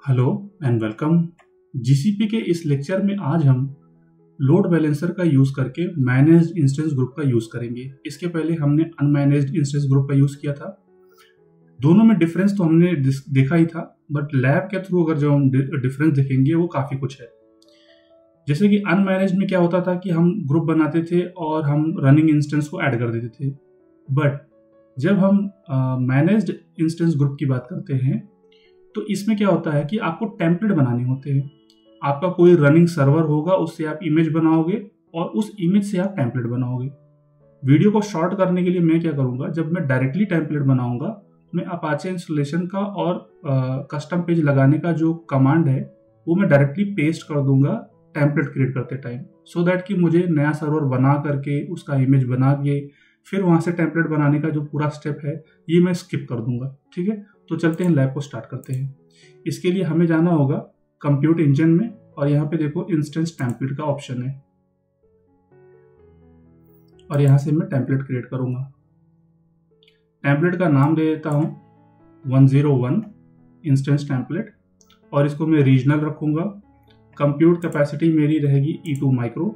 Hello and welcome. GCP के इस lecture में आज हम लोड बैलेंसर का यूज़ करके मैनेज्ड इंस्टेंस ग्रुप का यूज़ करेंगे। इसके पहले हमने अनमैनेज्ड इंस्टेंस ग्रुप का यूज़ किया था। दोनों में डिफरेंस तो हमने देखा ही था, बट लैब के थ्रू अगर जो हम डिफरेंस देखेंगे वो काफ़ी कुछ है। जैसे कि अनमैनेज्ड में क्या होता था कि हम ग्रुप बनाते थे और हम रनिंग इंस्टेंस को ऐड कर देते थे, बट जब हम मैनेज्ड इंस्टेंस ग्रुप की बात करते हैं तो इसमें क्या होता है कि आपको टेम्पलेट बनाने होते हैं। आपका कोई रनिंग सर्वर होगा, उससे आप इमेज बनाओगे और उस इमेज से आप टेम्पलेट बनाओगे। वीडियो को शॉर्ट करने के लिए मैं क्या करूंगा, जब मैं डायरेक्टली टेम्पलेट बनाऊंगा, मैं अपाचे इंस्टॉलेशन का और कस्टम पेज लगाने का जो कमांड है वो मैं डायरेक्टली पेस्ट कर दूंगा टेम्पलेट क्रिएट करते टाइम, सो दैट कि मुझे नया सर्वर बना करके उसका इमेज बना के फिर वहां से टेम्पलेट बनाने का जो पूरा स्टेप है ये मैं स्किप कर दूंगा। ठीक है, तो चलते हैं लैब को स्टार्ट करते हैं। इसके लिए हमें जाना होगा कंप्यूट इंजन में और यहाँ पे देखो इंस्टेंस टेम्पलेट का ऑप्शन है और यहाँ से मैं टेम्पलेट क्रिएट करूंगा। टेम्पलेट का नाम दे देता हूँ 101 इंस्टेंस टेम्पलेट और इसको मैं रीजनल रखूंगा। कंप्यूट कैपेसिटी मेरी रहेगी E2 माइक्रो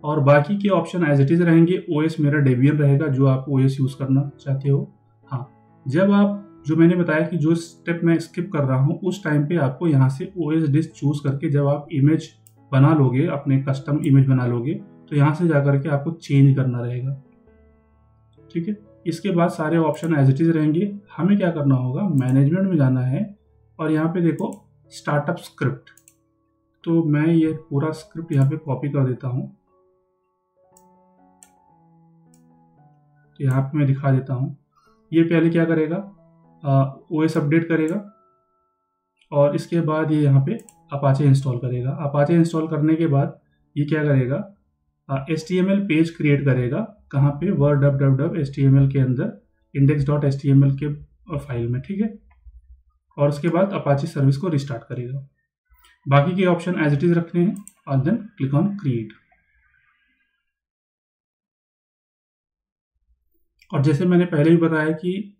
और बाकी के ऑप्शन एज इट इज रहेंगे। ओएस मेरा डेबियन रहेगा, जो आप ओएस यूज करना चाहते हो। हाँ, जब आप जो मैंने बताया कि जो स्टेप मैं स्किप कर रहा हूँ उस टाइम पे आपको यहाँ से ओएस डिस्क चूज करके जब आप इमेज बना लोगे, अपने कस्टम इमेज बना लोगे, तो यहाँ से जाकर के आपको चेंज करना रहेगा। ठीक है, इसके बाद सारे ऑप्शन एज इट इज रहेंगे। हमें क्या करना होगा, मैनेजमेंट में जाना है और यहाँ पे देखो स्टार्टअप स्क्रिप्ट, तो मैं ये पूरा स्क्रिप्ट यहाँ पे कॉपी कर देता हूँ। तो यहाँ पे मैं दिखा देता हूँ। ये पहले क्या करेगा, ओएस अपडेट करेगा और इसके बाद ये यहाँ पे अपाचे इंस्टॉल करेगा। अपाचे इंस्टॉल करने के बाद ये क्या करेगा, HTML पेज क्रिएट करेगा। कहाँ पे, www.html के अंदर index.html के फाइल में। ठीक है, और उसके बाद अपाचे सर्विस को रिस्टार्ट करेगा। बाकी के ऑप्शन एज इट इज रखने हैं और देन क्लिक ऑन क्रिएट। और जैसे मैंने पहले भी बताया कि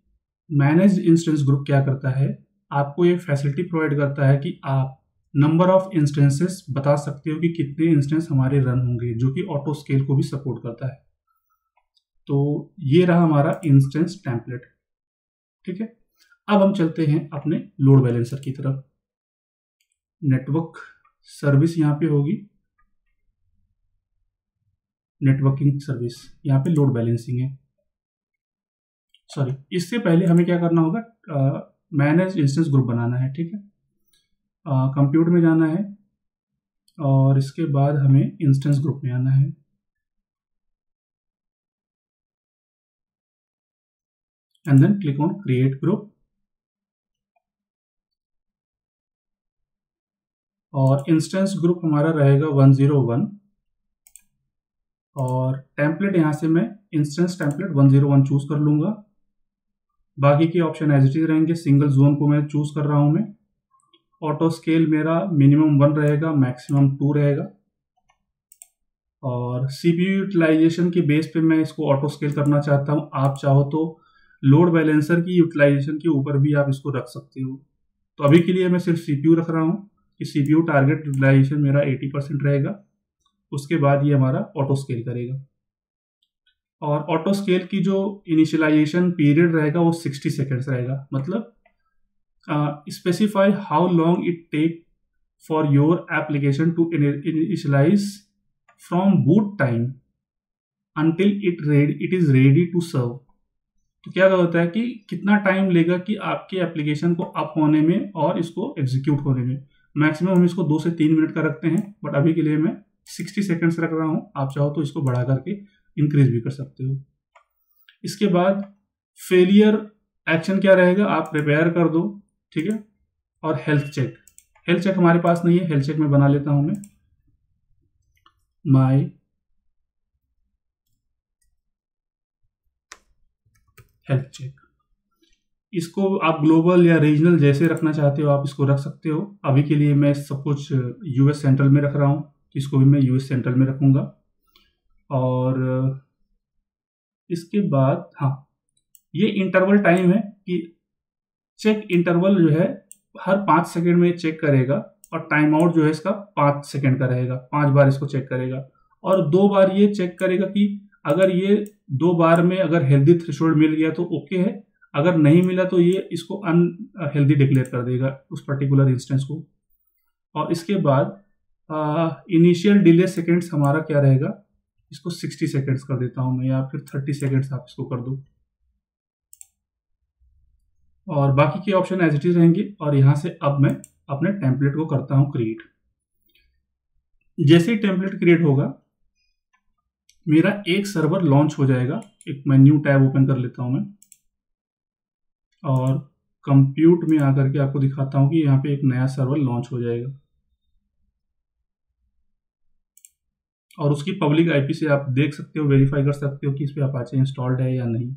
मैनेज्ड इंस्टेंस ग्रुप क्या करता है, आपको ये फैसिलिटी प्रोवाइड करता है कि आप नंबर ऑफ इंस्टेंसेस बता सकते हो कि कितने इंस्टेंस हमारे रन होंगे, जो कि ऑटो स्केल को भी सपोर्ट करता है। तो ये रहा हमारा इंस्टेंस टेम्पलेट। ठीक है, अब हम चलते हैं अपने लोड बैलेंसर की तरफ। नेटवर्क सर्विस यहाँ पे होगी, नेटवर्किंग सर्विस, यहाँ पे लोड बैलेंसिंग है। सॉरी, इससे पहले हमें क्या करना होगा, मैनेज इंस्टेंस ग्रुप बनाना है। ठीक है, कंप्यूटर में जाना है और इसके बाद हमें इंस्टेंस ग्रुप में आना है। And then click on create group और इंस्टेंस ग्रुप हमारा रहेगा 101 और टेम्पलेट यहाँ से मैं इंस्टेंस टेम्पलेट 101 चूज कर लूंगा। बाकी के ऑप्शन एज इट इज रहेंगे। सिंगल जोन को मैं चूज कर रहा हूं मैं। ऑटो स्केल मेरा मिनिमम 1 रहेगा, मैक्सिमम 2 रहेगा और सीपीयू यूटिलाइजेशन के बेस पे मैं इसको ऑटो स्केल करना चाहता हूं। आप चाहो तो लोड बैलेंसर की यूटिलाइजेशन के ऊपर भी आप इसको रख सकते हो। तो अभी के लिए मैं सिर्फ सीपीयू रख रहा हूं कि सीपीयू टारगेट यूटिलाइजेशन मेरा 80% रहेगा। उसके बाद ये हमारा ऑटो स्केल करेगा और ऑटो स्केल की जो इनिशियलाइजेशन पीरियड रहेगा वो 60 सेकेंड्स रहेगा। मतलब specify how long it take for your application to initialize from boot time until it is ready to serve। तो क्या होता है कि कितना टाइम लेगा कि आपके एप्लीकेशन को अप होने में और इसको एग्जीक्यूट होने में। मैक्सिमम हम इसको 2 से 3 मिनट का रखते हैं, बट अभी के लिए मैं 60 सेकेंड्स रख रहा हूं। आप चाहो तो इसको बढ़ा करके इंक्रीज भी कर सकते हो। इसके बाद फेलियर एक्शन क्या रहेगा, आप प्रिपेयर कर दो। ठीक है, और हेल्थ चेक हमारे पास नहीं है। हेल्थ चेक में बना लेता हूं मैं माई हेल्थ चेक। इसको आप ग्लोबल या रीजनल जैसे रखना चाहते हो आप इसको रख सकते हो। अभी के लिए मैं सब कुछ यूएस सेंट्रल में रख रहा हूं, इसको भी मैं यूएस सेंट्रल में रखूंगा। और इसके बाद हाँ, ये इंटरवल टाइम है कि चेक इंटरवल जो है हर 5 सेकेंड में चेक करेगा और टाइम आउट जो है इसका 5 सेकेंड का रहेगा, 5 बार इसको चेक करेगा और 2 बार ये चेक करेगा कि अगर ये 2 बार में अगर हेल्दी थ्रेशोल्ड मिल गया तो ओके है, अगर नहीं मिला तो ये इसको अनहेल्दी डिक्लेयर कर देगा उस पर्टिकुलर इंस्टेंस को। और इसके बाद इनिशियल डिले सेकेंड्स हमारा क्या रहेगा, इसको 60 सेकेंड्स कर देता हूं मैं, या फिर 30 सेकेंड्स आप इसको कर दो और बाकी के ऑप्शन एज इट इज रहेंगे। और यहां से अब मैं अपने टेम्पलेट को करता हूं क्रिएट। जैसे ही टेम्पलेट क्रिएट होगा मेरा एक सर्वर लॉन्च हो जाएगा। एक मैं न्यू टैब ओपन कर लेता हूं मैं और कंप्यूट में आकर के आपको दिखाता हूं कि यहाँ पे एक नया सर्वर लॉन्च हो जाएगा और उसकी पब्लिक आईपी से आप देख सकते हो, वेरीफाई कर सकते हो कि इस पे अपाचे इंस्टॉल्ड है या नहीं।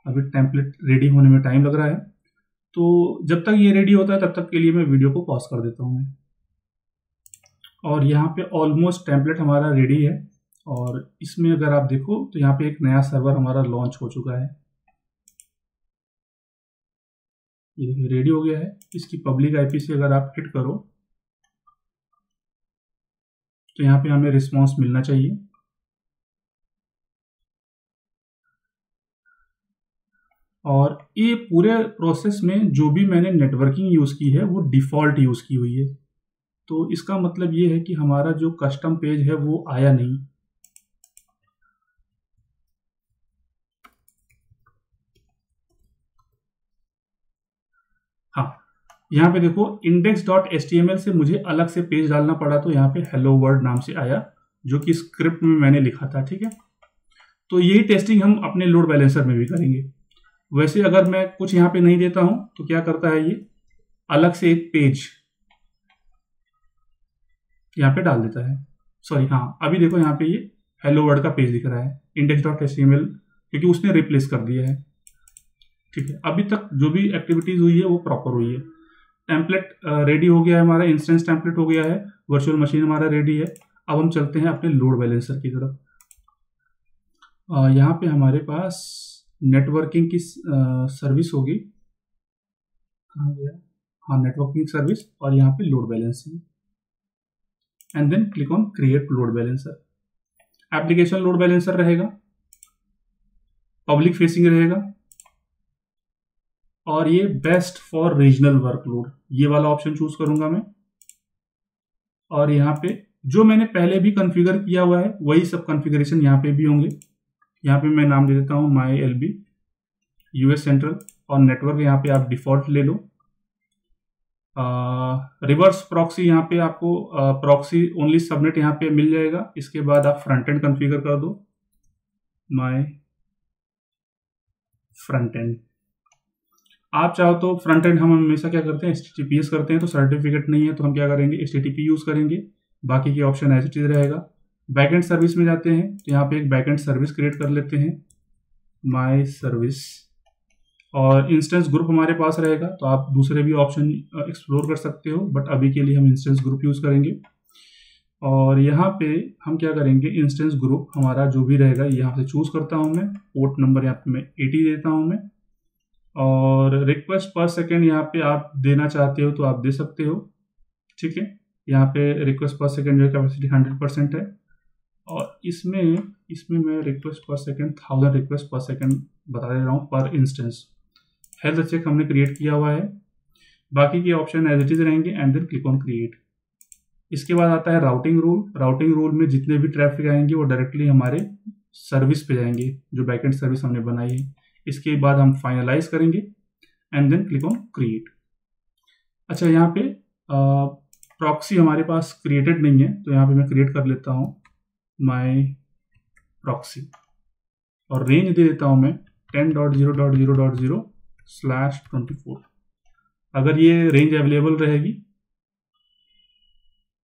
अभी टेम्पलेट रेडी होने में टाइम लग रहा है, तो जब तक ये रेडी होता है तब तक के लिए मैं वीडियो को पॉज कर देता हूँ मैं। और यहाँ पे ऑलमोस्ट टेम्पलेट हमारा रेडी है और इसमें अगर आप देखो तो यहाँ पे एक नया सर्वर हमारा लॉन्च हो चुका है। ये देखिए रेडी हो गया है। इसकी पब्लिक आईपी से अगर आप हिट करो तो यहाँ पे हमें रिस्पॉन्स मिलना चाहिए। और ये पूरे प्रोसेस में जो भी मैंने नेटवर्किंग यूज़ की है वो डिफ़ॉल्ट यूज़ की हुई है, तो इसका मतलब ये है कि हमारा जो कस्टम पेज है वो आया नहीं। हाँ, यहाँ पे देखो index.html से मुझे अलग से पेज डालना पड़ा, तो यहाँ पे हेलो वर्ल्ड नाम से आया जो कि स्क्रिप्ट में मैंने लिखा था। ठीक है, तो यही टेस्टिंग हम अपने लोड बैलेंसर में भी करेंगे। वैसे अगर मैं कुछ यहाँ पे नहीं देता हूं तो क्या करता है, ये अलग से एक पेज यहाँ पे डाल देता है। सॉरी, हाँ अभी देखो यहाँ पे ये हेलो वर्ल्ड का पेज दिख रहा है index.html, क्योंकि उसने रिप्लेस कर दिया है। ठीक है, अभी तक जो भी एक्टिविटीज हुई है वो प्रॉपर हुई है। टेम्पलेट रेडी हो गया है हमारा, इंस्टेंस टेम्पलेट हो गया है, वर्चुअल मशीन हमारा रेडी है। अब हम चलते हैं अपने लोड बैलेंसर की तरफ। यहाँ पे हमारे पास नेटवर्किंग की सर्विस होगी, कहाँ गया, हाँ नेटवर्किंग सर्विस, और यहाँ पे load balancing and then click on create load balancer. Application load balancer रहेगा, पब्लिक फेसिंग रहेगा और ये बेस्ट फॉर रीजनल वर्कलोड, ये वाला ऑप्शन चूज करूंगा मैं। और यहाँ पे जो मैंने पहले भी कॉन्फ़िगर किया हुआ है वही सब कॉन्फ़िगरेशन यहाँ पे भी होंगे। यहाँ पे मैं नाम दे देता हूँ माई एलबी यूएस सेंट्रल, और नेटवर्क यहाँ पे आप डिफॉल्ट ले लो। रिवर्स प्रॉक्सी यहाँ पे आपको प्रॉक्सी ओनली सबनेट यहाँ पे मिल जाएगा। इसके बाद आप फ्रंट एंड कॉन्फ़िगर कर दो, माई फ्रंट एंड। आप चाहो तो फ्रंट एंड हम हमेशा क्या करते हैं, HTTPS करते हैं, तो सर्टिफिकेट नहीं है तो हम क्या करेंगे, HTTP यूज करेंगे। बाकी के ऑप्शन एज इट इज रहेगा। बैकएंड सर्विस में जाते हैं तो यहाँ पे एक बैकएंड सर्विस क्रिएट कर लेते हैं, माई सर्विस, और इंस्टेंस ग्रुप हमारे पास रहेगा, तो आप दूसरे भी ऑप्शन एक्सप्लोर कर सकते हो, बट अभी के लिए हम इंस्टेंस ग्रुप यूज करेंगे। और यहाँ पे हम क्या करेंगे, इंस्टेंस ग्रुप हमारा जो भी रहेगा यहाँ से चूज करता हूँ मैं, पोर्ट नंबर यहाँ पे मैं 80 देता हूँ मैं, और रिक्वेस्ट पर सेकेंड यहाँ पे आप देना चाहते हो तो आप दे सकते हो। ठीक है, यहाँ पे रिक्वेस्ट पर सेकेंड जो कैपेसिटी 100% है, और इसमें मैं रिक्वेस्ट पर सेकेंड 1000 रिक्वेस्ट पर सेकेंड बता दे रहा हूँ पर इंस्टेंस। हेल्थ चेक हमने क्रिएट किया हुआ है, बाकी के ऑप्शन एज इट इज रहेंगे and then click on create. इसके बाद आता है राउटिंग रूल। राउटिंग रूल में जितने भी ट्रैफिक आएंगे वो डायरेक्टली हमारे सर्विस पे जाएंगे, जो बैकएंड सर्विस हमने बनाई है। इसके बाद हम फाइनलाइज करेंगे and then click on create. अच्छा, यहाँ पे प्रॉक्सी हमारे पास क्रिएटेड नहीं है, तो यहाँ पे मैं क्रिएट कर लेता हूँ माई प्रॉक्सी, और रेंज दे देता हूँ मैं 10.0.0.0/24। अगर ये रेंज अवेलेबल रहेगी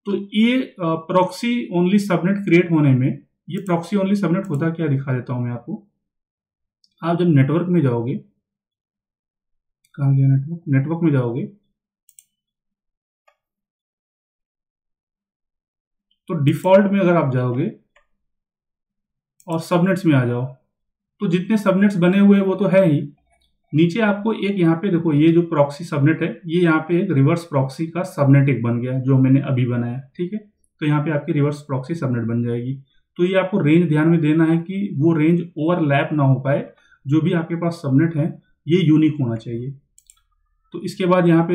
तो ये प्रॉक्सी ओनली सबनेट क्रिएट होने में, ये प्रॉक्सी ओनली सबनेट होता क्या दिखा देता हूं मैं आपको। आप जब नेटवर्क में जाओगे, कहाँ गया नेटवर्क, नेटवर्क में जाओगे तो डिफॉल्ट में अगर आप जाओगे और सबनेट्स में आ जाओ, तो जितने सबनेट्स बने हुए वो तो है ही, नीचे आपको एक यहाँ पे देखो, ये जो प्रॉक्सी सबनेट है, ये यहाँ पे एक रिवर्स प्रॉक्सी का सबनेट एक बन गया जो मैंने अभी बनाया, ठीक है। तो यहाँ पे आपकी रिवर्स प्रॉक्सी सबनेट बन जाएगी। तो ये आपको रेंज ध्यान में देना है कि वो रेंज ओवरलैप ना हो पाए, जो भी आपके पास सबनेट है ये यूनिक होना चाहिए। तो इसके बाद यहाँ पे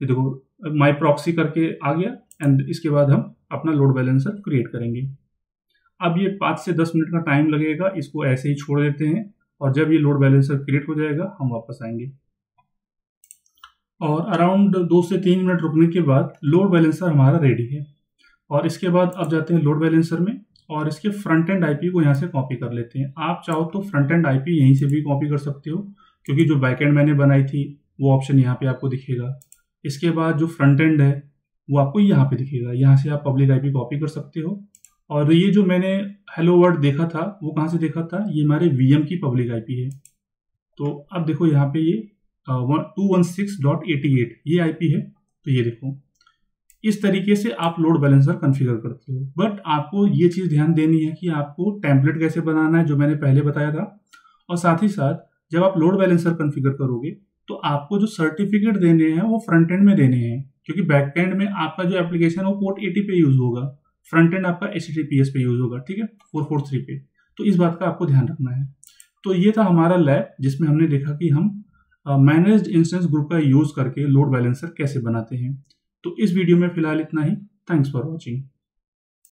ये देखो माई प्रॉक्सी करके आ गया, एंड इसके बाद हम अपना लोड बैलेंसर क्रिएट करेंगे। अब ये 5 से 10 मिनट का टाइम लगेगा, इसको ऐसे ही छोड़ देते हैं, और जब ये लोड बैलेंसर क्रिएट हो जाएगा हम वापस आएंगे। और अराउंड 2 से 3 मिनट रुकने के बाद लोड बैलेंसर हमारा रेडी है। और इसके बाद अब जाते हैं लोड बैलेंसर में, और इसके फ्रंट एंड आईपी को यहाँ से कॉपी कर लेते हैं। आप चाहो तो फ्रंट एंड आईपी यहीं से भी कॉपी कर सकते हो, क्योंकि जो बैक एंड मैंने बनाई थी वो ऑप्शन यहाँ पे आपको दिखेगा। इसके बाद जो फ्रंट एंड है वो आपको यहाँ पे दिखेगा, यहाँ से आप पब्लिक आईपी कॉपी कर सकते हो। और ये जो मैंने हेलो वर्ल्ड देखा था वो कहाँ से देखा था, ये हमारे वीएम की पब्लिक आईपी है। तो अब देखो यहाँ पे ये 216.88 ये आईपी है। तो ये देखो इस तरीके से आप लोड बैलेंसर कॉन्फ़िगर करते हो। बट आपको ये चीज़ ध्यान देनी है कि आपको टेम्पलेट कैसे बनाना है, जो मैंने पहले बताया था। और साथ ही साथ जब आप लोड बैलेंसर कॉन्फ़िगर करोगे तो आपको जो सर्टिफिकेट देने हैं वो फ्रंट एंड में देने हैं, क्योंकि बैक एंड में आपका जो एप्लीकेशन है वो पोर्ट 80 पे यूज होगा, फ्रंट एंड आपका HTTPS पे यूज होगा, ठीक है, 443 पे। तो इस बात का आपको ध्यान रखना है। तो ये था हमारा लैब जिसमें हमने देखा कि हम मैनेज्ड इंस्टेंस ग्रुप का यूज करके लोड बैलेंसर कैसे बनाते हैं। तो इस वीडियो में फिलहाल इतना ही। Thanks for watching.